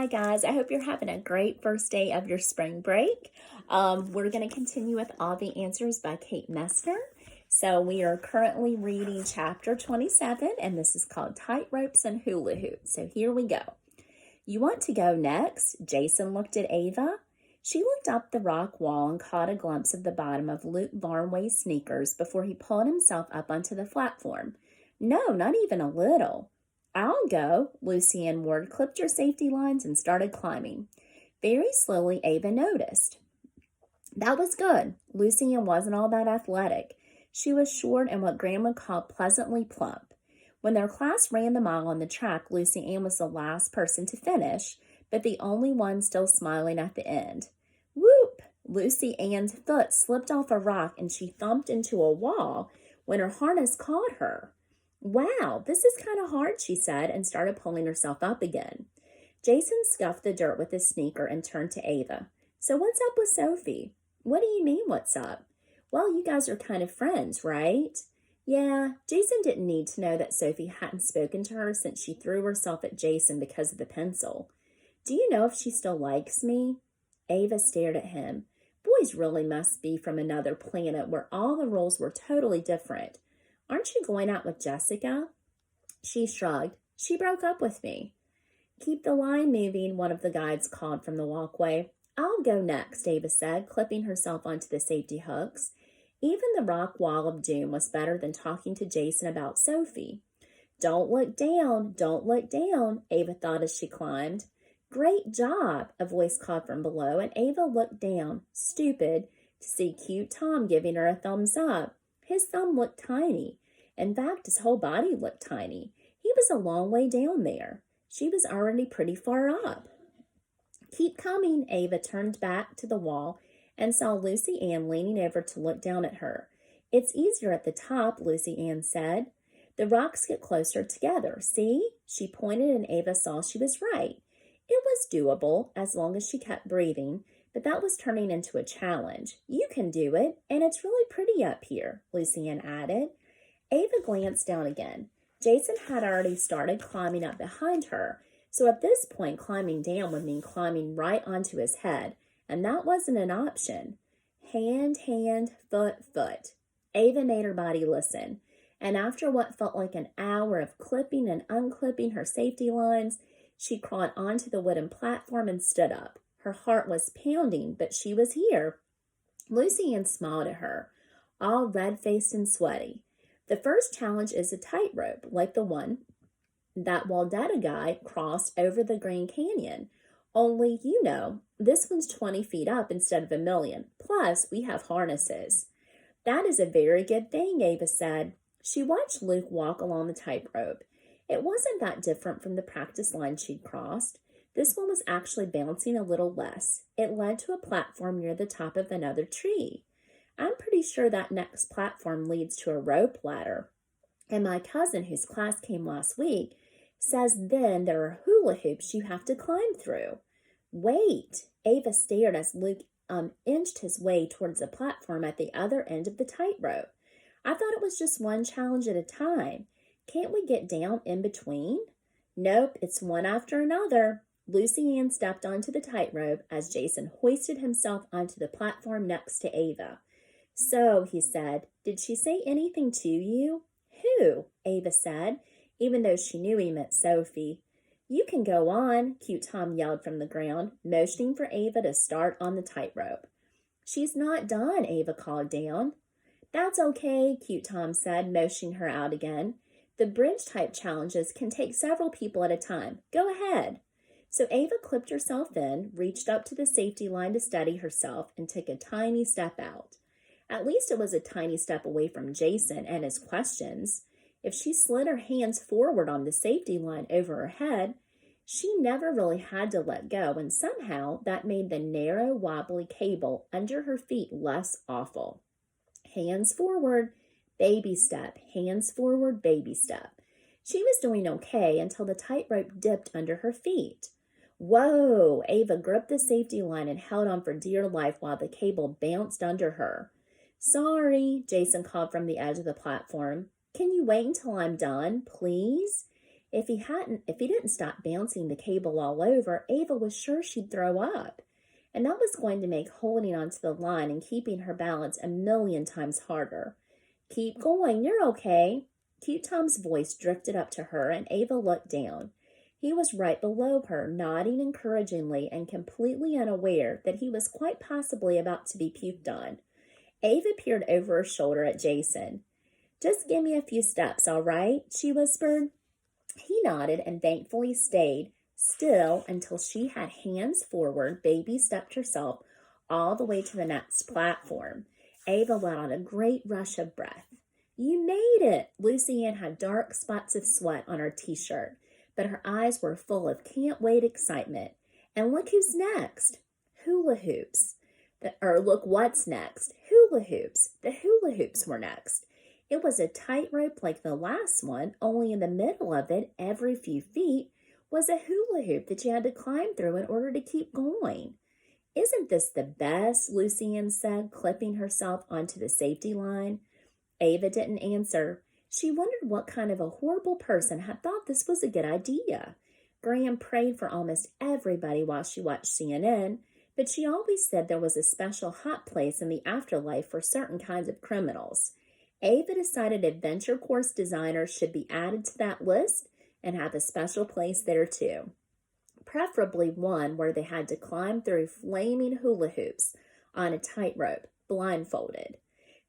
guys. I hope you're having a great first day of your spring break. We're going to continue with All the Answers by Kate Messner. So we are currently reading chapter 27, and this is called Tight Ropes and Hula Hoops. So here we go. You want to go next? Jason looked at Ava. She looked up the rock wall and caught a glimpse of the bottom of Luke Varnway's sneakers before he pulled himself up onto the platform. No, not even a little. I'll go. Lucy Ann Ward clipped her safety lines and started climbing. Very slowly, Ava noticed. That was good. Lucy Ann wasn't all that athletic. She was short and what Graham would call pleasantly plump. When their class ran the mile on the track, Lucy Ann was the last person to finish, but the only one still smiling at the end. Whoop! Lucy Ann's foot slipped off a rock and she thumped into a wall when her harness caught her. Wow, this is kind of hard, she said, and started pulling herself up again. Jason scuffed the dirt with his sneaker and turned to Ava. So what's up with Sophie? What do you mean, what's up? Well, you guys are kind of friends, right? Yeah, Jason didn't need to know that Sophie hadn't spoken to her since she threw herself at Jason because of the pencil. Do you know if she still likes me? Ava stared at him. Boys really must be from another planet where all the rules were totally different. Aren't you going out with Jessica? She shrugged. She broke up with me. Keep the line moving, one of the guides called from the walkway. I'll go next, Ava said, clipping herself onto the safety hooks. Even the rock wall of doom was better than talking to Jason about Sophie. Don't look down, Ava thought as she climbed. Great job, a voice called from below, and Ava looked down, stupid, to see cute Tom giving her a thumbs up. His thumb looked tiny. In fact, his whole body looked tiny. He was a long way down there. She was already pretty far up. Keep coming, Ava turned back to the wall and saw Lucy Ann leaning over to look down at her. It's easier at the top, Lucy Ann said. The rocks get closer together, see? She pointed and Ava saw she was right. It was doable as long as she kept breathing, but that was turning into a challenge. You can do it, and it's really pretty up here, Lucy Ann added. Ava glanced down again. Jason had already started climbing up behind her, so at this point climbing down would mean climbing right onto his head, and that wasn't an option. Hand, foot. Ava made her body listen, and after what felt like an hour of clipping and unclipping her safety lines, she crawled onto the wooden platform and stood up. Her heart was pounding, but she was here. Lucy Ann smiled at her, all red-faced and sweaty. The first challenge is a tightrope, like the one that Waldetta guy crossed over the Green Canyon. Only, this one's 20 feet up instead of 1,000,000. Plus, we have harnesses. That is a very good thing, Ava said. She watched Luke walk along the tightrope. It wasn't that different from the practice line she'd crossed. This one was actually bouncing a little less. It led to a platform near the top of another tree. I'm pretty sure that next platform leads to a rope ladder. And my cousin, whose class came last week, says then there are hula hoops you have to climb through. Wait, Ava stared as Luke inched his way towards the platform at the other end of the tightrope. I thought it was just one challenge at a time. Can't we get down in between? Nope, it's one after another. Lucy Ann stepped onto the tightrope as Jason hoisted himself onto the platform next to Ava. So, he said, did she say anything to you? Who? Ava said, even though she knew he meant Sophie. You can go on, cute Tom yelled from the ground, motioning for Ava to start on the tightrope. She's not done, Ava called down. That's okay, cute Tom said, motioning her out again. The bridge-type challenges can take several people at a time. Go ahead. So Ava clipped herself in, reached up to the safety line to steady herself, and took a tiny step out. At least it was a tiny step away from Jason and his questions. If she slid her hands forward on the safety line over her head, she never really had to let go, and somehow that made the narrow, wobbly cable under her feet less awful. Hands forward, baby step, hands forward, baby step. She was doing okay until the tightrope dipped under her feet. Whoa! Ava gripped the safety line and held on for dear life while the cable bounced under her. Sorry, Jason called from the edge of the platform. Can you wait until I'm done, please? If he didn't stop bouncing the cable all over, Ava was sure she'd throw up. And that was going to make holding onto the line and keeping her balance a million times harder. Keep going, you're okay. Cute Tom's voice drifted up to her, and Ava looked down. He was right below her, nodding encouragingly and completely unaware that he was quite possibly about to be puked on. Ava peered over her shoulder at Jason. Just give me a few steps, all right? She whispered. He nodded and thankfully stayed still until she had hands forward, baby-stepped herself all the way to the next platform. Ava let out a great rush of breath. You made it! Lucy Ann had dark spots of sweat on her t-shirt, but her eyes were full of can't-wait excitement. And look who's next. Hula hoops. Look what's next. Hula hoops. The hula hoops were next. It was a tightrope like the last one, only in the middle of it, every few feet, was a hula hoop that you had to climb through in order to keep going. Isn't this the best? Lucy Ann said, clipping herself onto the safety line. Ava didn't answer. She wondered what kind of a horrible person had thought this was a good idea. Graham prayed for almost everybody while she watched CNN, but she always said there was a special hot place in the afterlife for certain kinds of criminals. Ava decided adventure course designers should be added to that list and have a special place there too. Preferably one where they had to climb through flaming hula hoops on a tightrope, blindfolded.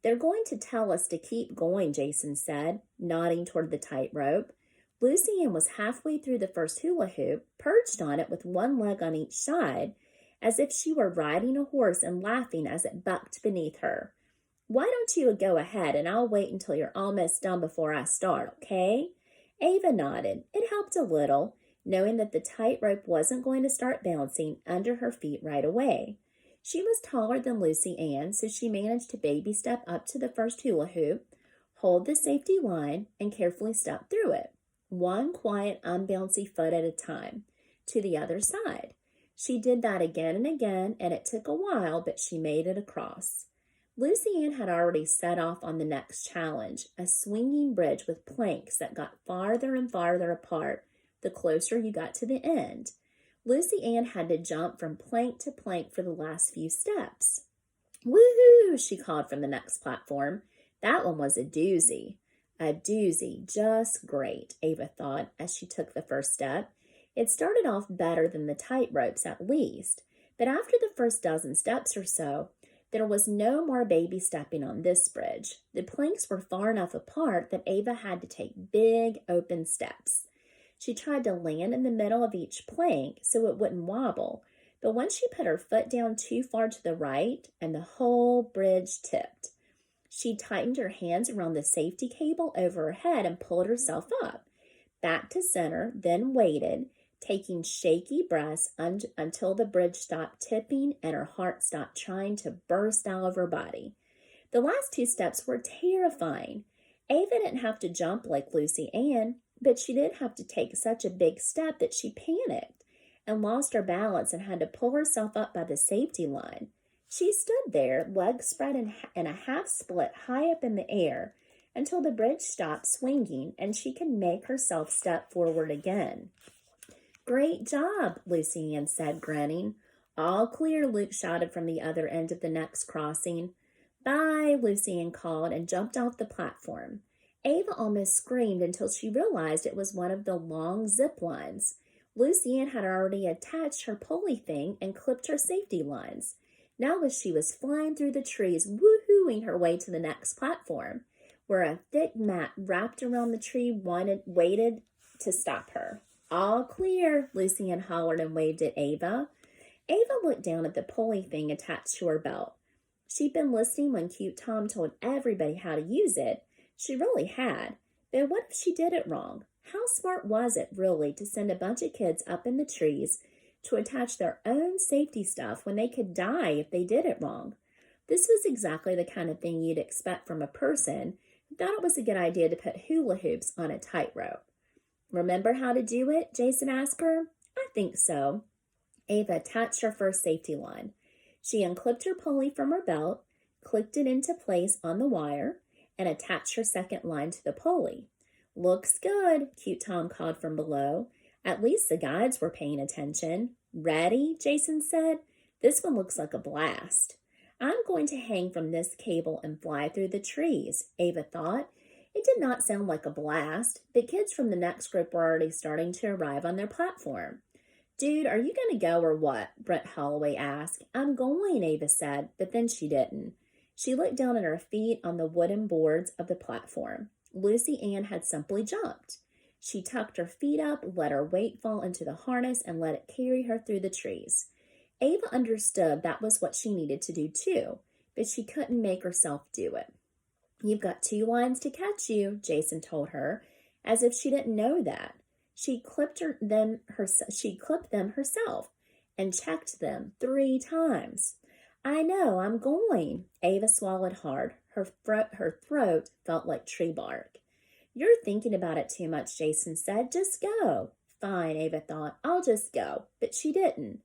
They're going to tell us to keep going, Jason said, nodding toward the tightrope. Lucy Ann was halfway through the first hula hoop, perched on it with one leg on each side, as if she were riding a horse and laughing as it bucked beneath her. Why don't you go ahead and I'll wait until you're almost done before I start, okay? Ava nodded. It helped a little, knowing that the tightrope wasn't going to start bouncing under her feet right away. She was taller than Lucy Ann, so she managed to baby step up to the first hula hoop, hold the safety line, and carefully step through it, one quiet, unbouncy foot at a time, to the other side. She did that again and again, and it took a while, but she made it across. Lucy Ann had already set off on the next challenge, a swinging bridge with planks that got farther and farther apart the closer you got to the end. Lucy Ann had to jump from plank to plank for the last few steps. Woohoo! She called from the next platform. That one was a doozy. A doozy, just great, Ava thought as she took the first step. It started off better than the tight ropes at least, but after the first dozen steps or so, there was no more baby stepping on this bridge. The planks were far enough apart that Ava had to take big open steps. She tried to land in the middle of each plank so it wouldn't wobble, but once she put her foot down too far to the right, and the whole bridge tipped. She tightened her hands around the safety cable over her head and pulled herself up, back to center, then waited, taking shaky breaths until the bridge stopped tipping and her heart stopped trying to burst out of her body. The last two steps were terrifying. Ava didn't have to jump like Lucy Ann, but she did have to take such a big step that she panicked and lost her balance and had to pull herself up by the safety line. She stood there, legs spread in a half split high up in the air until the bridge stopped swinging and she could make herself step forward again. Great job, Lucy Ann said, grinning. All clear, Luke shouted from the other end of the next crossing. Bye, Lucy Ann called and jumped off the platform. Ava almost screamed until she realized it was one of the long zip lines. Lucy Ann had already attached her pulley thing and clipped her safety lines. Now as she was flying through the trees, woohooing her way to the next platform, where a thick mat wrapped around the tree waited to stop her. All clear, Lucy Ann hollered and waved at Ava. Ava looked down at the pulley thing attached to her belt. She'd been listening when Cute Tom told everybody how to use it. She really had. But what if she did it wrong? How smart was it, really, to send a bunch of kids up in the trees to attach their own safety stuff when they could die if they did it wrong? This was exactly the kind of thing you'd expect from a person who thought it was a good idea to put hula hoops on a tightrope. Remember how to do it? Jason asked her. I think so. Ava attached her first safety line. She unclipped her pulley from her belt, clicked it into place on the wire, and attached her second line to the pulley. "Looks good," Cute Tom called from below. At least the guides were paying attention. "Ready?" Jason said. "This one looks like a blast." "I'm going to hang from this cable and fly through the trees," Ava thought. It did not sound like a blast, but kids from the next group were already starting to arrive on their platform. "Dude, are you going to go or what?" Brett Holloway asked. "I'm going," Ava said, but then she didn't. She looked down at her feet on the wooden boards of the platform. Lucy Ann had simply jumped. She tucked her feet up, let her weight fall into the harness, and let it carry her through the trees. Ava understood that was what she needed to do too, but she couldn't make herself do it. "You've got 2 lines to catch you," Jason told her, as if she didn't know that. She clipped them herself and checked them 3 times. "I know, I'm going." Ava swallowed hard. Her throat felt like tree bark. "You're thinking about it too much," Jason said. "Just go." "Fine," Ava thought. "I'll just go." But she didn't.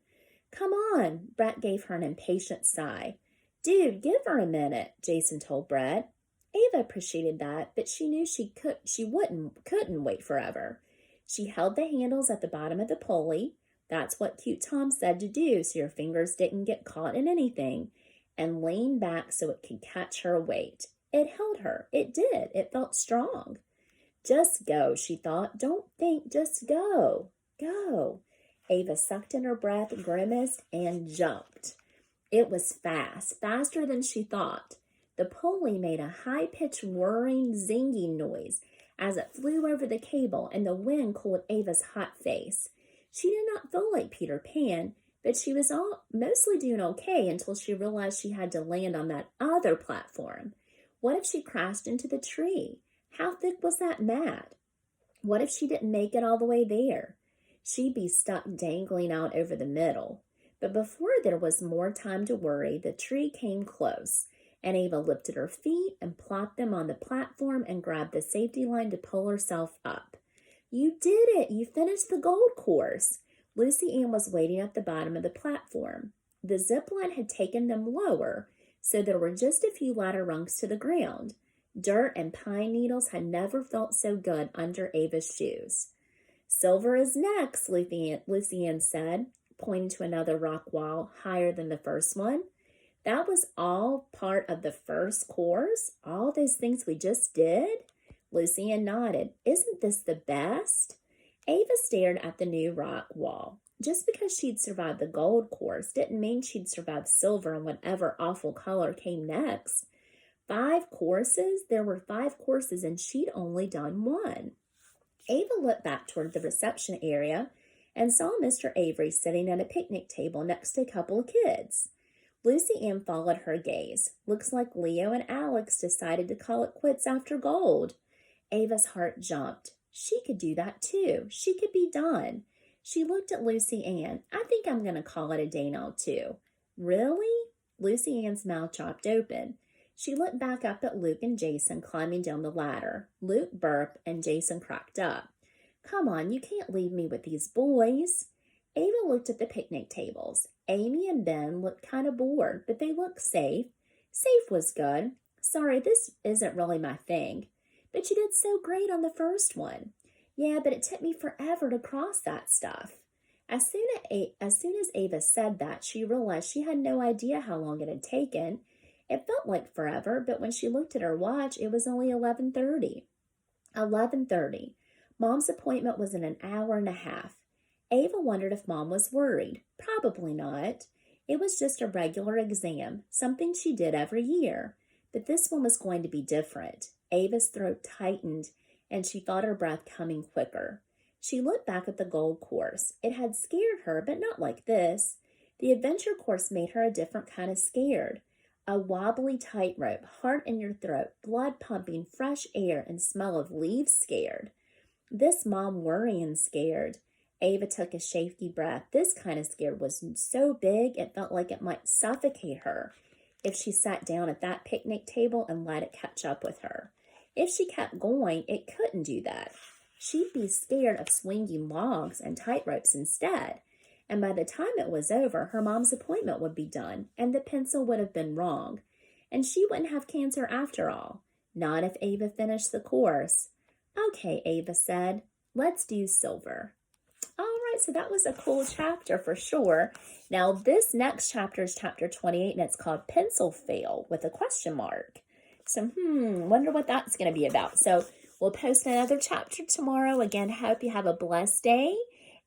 "Come on." Brett gave her an impatient sigh. "Dude, give her a minute," Jason told Brett. Ava appreciated that, but she knew she couldn't wait forever. She held the handles at the bottom of the pulley. That's what Cute Tom said to do so your fingers didn't get caught in anything, and leaned back so it could catch her weight. It held her. It did. It felt strong. "Just go," she thought. "Don't think, just go. Go." Ava sucked in her breath, grimaced, and jumped. It was fast, faster than she thought. The pulley made a high-pitched whirring, zinging noise as it flew over the cable, and the wind cooled Ava's hot face. She did not feel like Peter Pan, but she was mostly doing okay until she realized she had to land on that other platform. What if she crashed into the tree? How thick was that mat? What if she didn't make it all the way there? She'd be stuck dangling out over the middle. But before there was more time to worry, the tree came close, and Ava lifted her feet and plopped them on the platform and grabbed the safety line to pull herself up. "You did it! You finished the gold course!" Lucy Ann was waiting at the bottom of the platform. The zip line had taken them lower, so there were just a few ladder rungs to the ground. Dirt and pine needles had never felt so good under Ava's shoes. "Silver is next," Lucy Ann said, pointing to another rock wall higher than the first one. "That was all part of the first course? All those things we just did?" Lucy Ann nodded. "Isn't this the best?" Ava stared at the new rock wall. Just because she'd survived the gold course didn't mean she'd survived silver and whatever awful color came next. 5 courses? There were 5 courses and she'd only done 1. Ava looked back toward the reception area and saw Mr. Avery sitting at a picnic table next to a couple of kids. Lucy Ann followed her gaze. "Looks like Leo and Alex decided to call it quits after gold." Ava's heart jumped. She could do that too. She could be done. She looked at Lucy Ann. "I think I'm going to call it a day now too." "Really?" Lucy Ann's mouth chopped open. She looked back up at Luke and Jason climbing down the ladder. Luke burped and Jason cracked up. "Come on, you can't leave me with these boys." Ava looked at the picnic tables. Amy and Ben looked kind of bored, but they looked safe. Safe was good. "Sorry, this isn't really my thing." "But you did so great on the first one." "Yeah, but it took me forever to cross that stuff." As soon as Ava said that, she realized she had no idea how long it had taken. It felt like forever, but when she looked at her watch, it was only 11:30. 11:30. Mom's appointment was in an hour and a half. Ava wondered if Mom was worried. Probably not. It was just a regular exam, something she did every year. But this one was going to be different. Ava's throat tightened, and she felt her breath coming quicker. She looked back at the gold course. It had scared her, but not like this. The adventure course made her a different kind of scared. A wobbly tightrope, heart in your throat, blood pumping, fresh air, and smell of leaves scared. This Mom worrying scared. Ava took a shaky breath. This kind of scared was so big it felt like it might suffocate her if she sat down at that picnic table and let it catch up with her. If she kept going, it couldn't do that. She'd be scared of swinging logs and tightropes instead. And by the time it was over, her mom's appointment would be done, and the pencil would have been wrong. And she wouldn't have cancer after all. Not if Ava finished the course. Okay, Ava said, let's do silver. All right, so that was a cool chapter for sure. Now, this next chapter is chapter 28, and it's called Pencil Fail with a question mark. So, wonder what that's going to be about. So, we'll post another chapter tomorrow. Again, hope you have a blessed day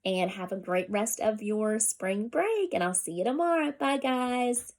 and have a great rest of your spring break, and I'll see you tomorrow. Bye, guys.